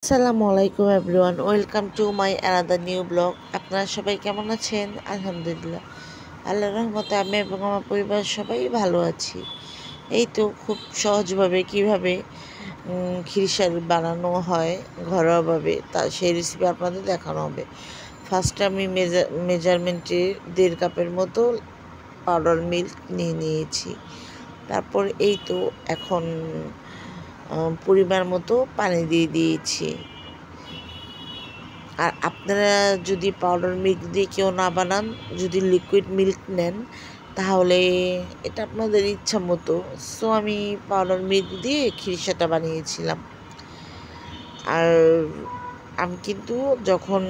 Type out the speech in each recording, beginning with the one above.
আসসালামু আলাইকুম everyone, welcome to my another new blog. আপনারা সবাই কেমন আছেন? আলহামদুলিল্লাহ, আল্লাহর রহমতে আমি এবং আমার পরিবার সবাই ভালো আছি। এই তো খুব সহজভাবে কিভাবে খিরিসার বানানো হয় ঘরোয়াভাবে, তা সেই রেসিপি আপনাদের দেখানো হবে। ফার্স্টে আমি মেজারমেন্টে 1.5 কাপের মতো পাউডার মিল্ক নিয়ে নিয়েছি। তারপর এই তো এখন পরিমাণ মতো পানি দিয়ে দিয়েছি। আর আপনারা যদি পাউডার মিল্ক দিয়ে কেউ না বানান, যদি লিকুইড মিল্ক নেন, তাহলে এটা আপনাদের ইচ্ছা মতো। সো আমি পাউডার মিল্ক দিয়ে খিরসাটা বানিয়েছিলাম। আর আমি কিন্তু যখন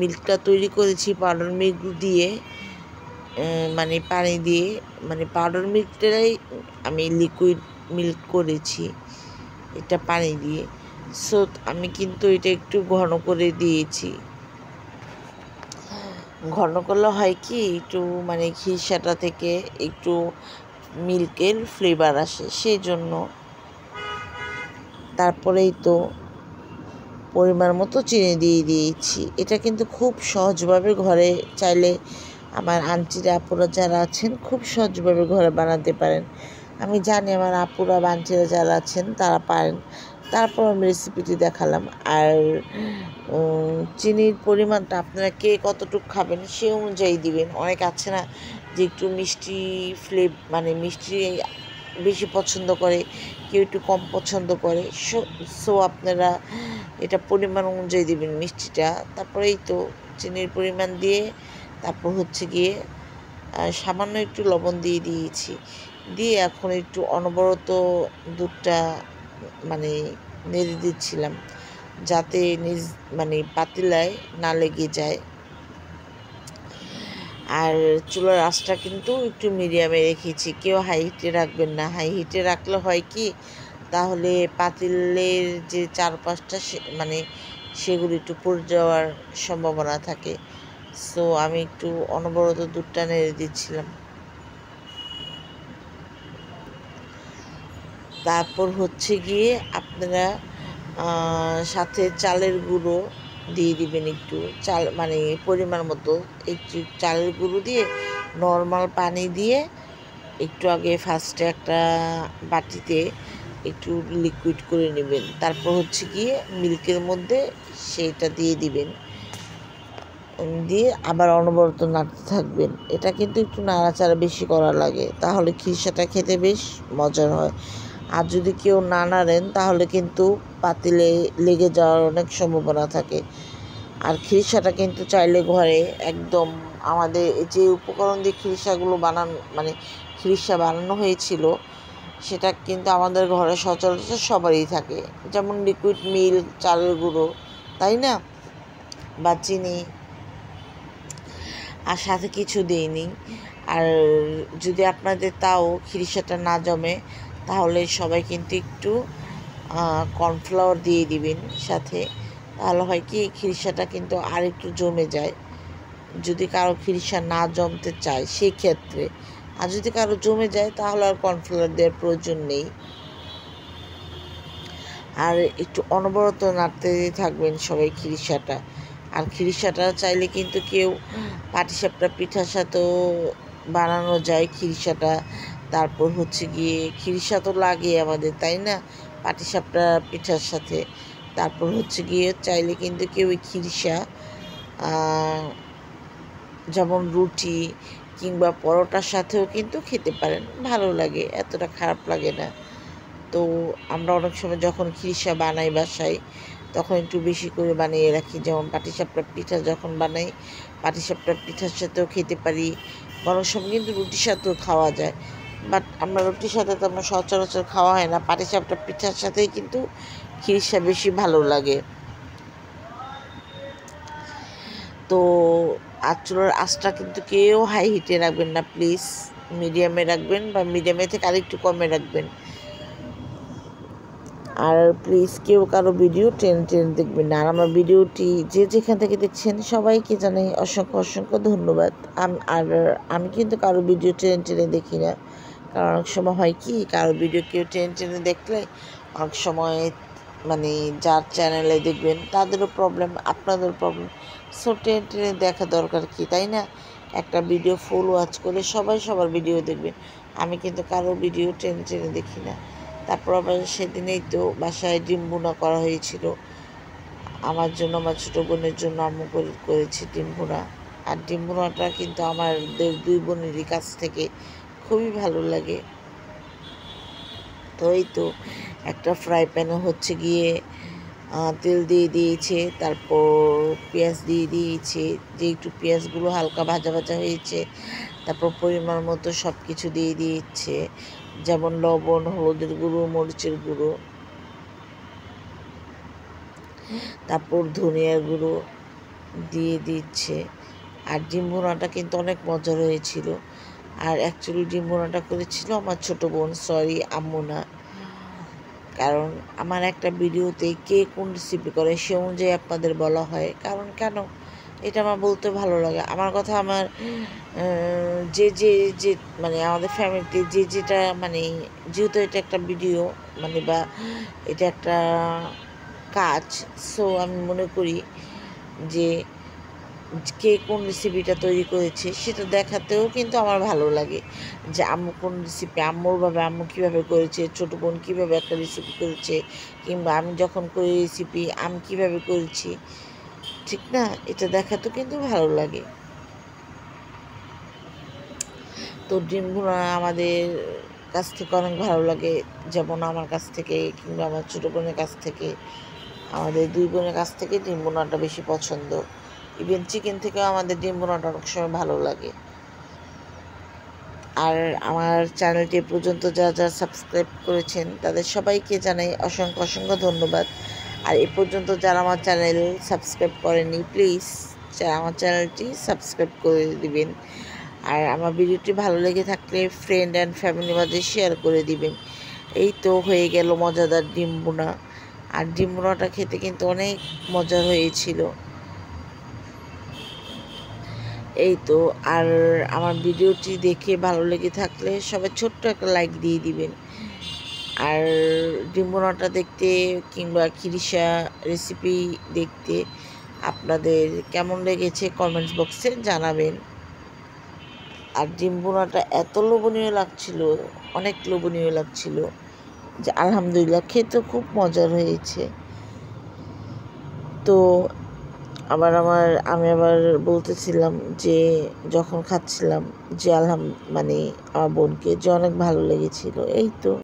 মিল্কটা তৈরি করেছি পাউডার মিল্ক দিয়ে, পানি দিয়ে, পাউডার মিল্কটাই আমি লিকুইড মিল্ক করেছি এটা পানি দিয়ে। সো আমি কিন্তু এটা একটু ঘন করে দিয়েছি। ঘন করলে হয় কি, একটু খিরসাটা থেকে একটু মিল্কের ফ্লেভার আসে, সেই জন্য। তারপরেই তো পরিমাণ মতো চিনি দিয়ে দিয়েছি। এটা কিন্তু খুব সহজভাবে ঘরে চাইলে আমার আন্টিরা আপুরা যারা আছেন খুব সহজভাবে ঘরে বানাতে পারেন। আমি জানি আমার আপুরা আন্টিরা যারা আছেন তারা পারেন, তারপর আমি রেসিপিটি দেখালাম। আর চিনির পরিমাণটা আপনারা কে কতটুকু খাবেন সে অনুযায়ী দিবেন। অনেক আছে না যে একটু মিষ্টি মিষ্টি বেশি পছন্দ করে, কেউ একটু কম পছন্দ করে। সো আপনারা এটা পরিমাণ অনুযায়ী দিবেন মিষ্টিটা। তারপরে এই তো চিনির পরিমাণ দিয়ে, তারপর হচ্ছে গিয়ে সামান্য একটু লবণ দিয়ে দিয়েছি। দিয়ে এখন একটু অনবরত দুধটা নেড়ে দিচ্ছিলাম, যাতে পাতিলায় না লেগে যায়। আর চুলার আঁচটা কিন্তু একটু মিডিয়ামে রেখেছি, কেউ হাই হিটে রাখবেন না। হাই হিটে রাখলে হয় কি, তাহলে পাতিলের যে চারপাশটা সেগুলো একটু পড়ে যাওয়ার সম্ভাবনা থাকে। সো আমি একটু অনবরত দুধটা নেড়ে দিচ্ছিলাম। তারপর হচ্ছে গিয়ে আপনারা সাথে চালের গুঁড়ো দিয়ে দিবেন একটু, চাল পরিমাণ মতো একটু চালের গুঁড়ো দিয়ে নর্মাল পানি দিয়ে একটু আগে ফার্স্টে একটা বাটিতে একটু লিকুইড করে নেবেন। তারপর হচ্ছে গিয়ে মিল্কের মধ্যে সেইটা দিয়ে দিবেন, দিয়ে আবার অনবরত নাড়তে থাকবেন। এটা কিন্তু একটু নাড়াচাড়া বেশি করা লাগে, তাহলে খিরসাটা খেতে বেশ মজার হয়। আর যদি কেউ না নাড়েন তাহলে কিন্তু পাতিলে লেগে যাওয়ার অনেক সম্ভাবনা থাকে। আর খিরসাটা কিন্তু চাইলে ঘরে একদম আমাদের যে উপকরণ দিয়ে খিরসাগুলো খিরসা বানানো হয়েছিল, সেটা কিন্তু আমাদের ঘরে সচরাচর সবারই থাকে। যেমন লিকুইড মিল্ক, চালের গুঁড়ো, তাই না, বা চিনি, আর সাথে কিছু দিইনি। আর যদি আপনাদের তাও খিরসাটা না জমে, তাহলে সবাই কিন্তু একটু কর্নফ্লাওয়ার দিয়ে দিবেন সাথে। তাহলে হয় কি, খিরসাটা কিন্তু আর একটু জমে যায়, যদি কারো খিরসা না জমতে চায় সেই ক্ষেত্রে। আর যদি কারো জমে যায় তাহলে আর কর্নফ্লাওয়ার দেওয়ার প্রয়োজন নেই। আর একটু অনবরত নাড়তে থাকবেন সবাই খিরসাটা। আর খিরসাটা চাইলে কিন্তু কেউ পাটিসাপটা পিঠার সাথেও বানানো যায় খিরসাটা। তারপর হচ্ছে গিয়ে খিরসা তো লাগে আমাদের, তাই না, পাটিসাপটা পিঠার সাথে। তারপর হচ্ছে গিয়ে চাইলে কিন্তু কেউ ওই খিরসা যেমন রুটি কিংবা পরোটার সাথেও কিন্তু খেতে পারেন, ভালো লাগে, এতটা খারাপ লাগে না। তো আমরা অনেক সময় যখন খিরসা বানাই বাসায়, তখন একটু বেশি করে বানিয়ে রাখি। যেমন পাটিসাপটা পিঠা যখন বানাই, পাটিসাপটা পিঠার সাথেও খেতে পারি। অনেক সময় কিন্তু রুটির সাথেও খাওয়া যায়, বাট আমরা রুটির সাথে তো আমরা সচরাচর খাওয়া হয় না। পাটিসাপটা পিঠার সাথেই কিন্তু খিরসা বেশি ভালো লাগে। তো চুলার আঁচটা কিন্তু কেউ হাই হিটে রাখবেন না প্লিজ, মিডিয়ামে রাখবেন, বা মিডিয়ামে থেকে আরেকটু কমে রাখবেন। আর প্লিজ কেউ কারো ভিডিও টেনে টেনে দেখবেন না। আর আমার ভিডিওটি যে যেখান থেকে দেখছেন সবাইকে জানাই অসংখ্য অসংখ্য ধন্যবাদ। আর আমি কিন্তু কারো ভিডিও টেনে টেনে দেখি না, কারণ অনেক সময় হয় কি, কারো ভিডিও কেউ টেনে টেনে দেখলে অনেক সময় মানে যার চ্যানেলে দেখবেন তাদেরও প্রবলেম, আপনাদেরও প্রবলেম। সো টেনে টেনে দেখা দরকার কি, তাই না? একটা ভিডিও ফুল ওয়াচ করে সবাই সবার ভিডিও দেখবেন। আমি কিন্তু কারো ভিডিও টেনে টেনে দেখি না। তারপর আবার সেদিনেই তো বাসায় ডিম ভুনা করা হয়েছিল আমার জন্য, আমার ছোটো বোনের জন্য আম্মু করেছি ডিম ভুনা। আর ডিম ভুনাটা কিন্তু আমাদের দুই বোনেরই কাছ থেকে খুবই ভালো লাগে। তো এই তো একটা ফ্রাই প্যানে হচ্ছে গিয়ে তেল দিয়ে দিয়েছে, তারপর পেঁয়াজ দিয়ে দিয়েছে, যে একটু পেঁয়াজগুলো হালকা ভাজা ভাজা হয়েছে, তারপর পরিমাণ মতো সব কিছু দিয়ে দিয়েছে, যেমন লবণ, হলুদের গুঁড়ো, মরিচের গুঁড়ো, তারপর ধনিয়ার গুঁড়ো দিয়ে দিচ্ছে। আর ডিম ভুনাটা কিন্তু অনেক মজার হয়েছিল। আর অ্যাকচুয়ালি ডিম ভুনাটা করেছিল আমার ছোটো বোন, সরি আম্মু না। কারণ আমার একটা ভিডিওতে কে কোন রেসিপি করে সে অনুযায়ী আপনাদের বলা হয়। কারণ কেন, এটা আমার বলতে ভালো লাগে। আমার কথা আমার যে যে যে মানে আমাদের ফ্যামিলিতে যে যেটা মানে, যেহেতু এটা একটা ভিডিও মানে বা এটা একটা কাজ, সো আমি মনে করি যে কে কোন রেসিপিটা তৈরি করেছে সেটা দেখাতেও কিন্তু আমার ভালো লাগে, যে আম্মু কোন রেসিপি, আম্মুরভাবে আম্মু কীভাবে করেছে, ছোটো বোন কীভাবে একটা রেসিপি করেছে, কিংবা আমি যখন করি রেসিপি আমি কীভাবে করেছি, ঠিক না? এটা দেখাতেও কিন্তু ভালো লাগে। তো ডিম ভুনা আমাদের কাছ থেকে অনেক ভালো লাগে, যেমন আমার কাছ থেকে কিংবা আমার ছোটো বোনের কাছ থেকে, আমাদের দুই বোনের কাছ থেকে ডিম ভুনাটা বেশি পছন্দ। ইভেন চিকেন থেকেও আমাদের ডিম ভুনাটা অনেক সময় ভালো লাগে। আর আমার চ্যানেলটি পর্যন্ত যারা সাবস্ক্রাইব করেছেন তাদের সবাইকে জানাই অসংখ্য অসংখ্য ধন্যবাদ। আর এ পর্যন্ত যারা আমার চ্যানেল সাবস্ক্রাইব করেনি, প্লিজ আমার চ্যানেলটি সাবস্ক্রাইব করে দিবেন। আর আমার ভিডিওটি ভালো লেগে থাকলে ফ্রেন্ড অ্যান্ড ফ্যামিলির মাঝে শেয়ার করে দিবেন। এই তো হয়ে গেল মজাদার ডিম ভুনা। আর ডিম ভুনাটা খেতে কিন্তু অনেক মজার হয়েছিল। এই তো। আর আমার ভিডিওটি দেখে ভালো লেগে থাকলে সবাই ছোট্ট একটা লাইক দিয়ে দিবেন। আর ডিম ভুনাটা দেখতে কিংবা খিরিসা রেসিপি দেখতে আপনাদের কেমন লেগেছে কমেন্টস বক্সে জানাবেন। আর ডিম ভুনাটা এত লোভনীয় লাগছিল, অনেক লোভনীয় লাগছিল, যে আলহামদুলিল্লাহ খেতে খুব মজার হয়েছে। তো আমি আবার বলতেছিলাম যে যখন খাচ্ছিলাম যে মানে আমার বোনকে যে অনেক ভালো লেগেছিল। এই তো।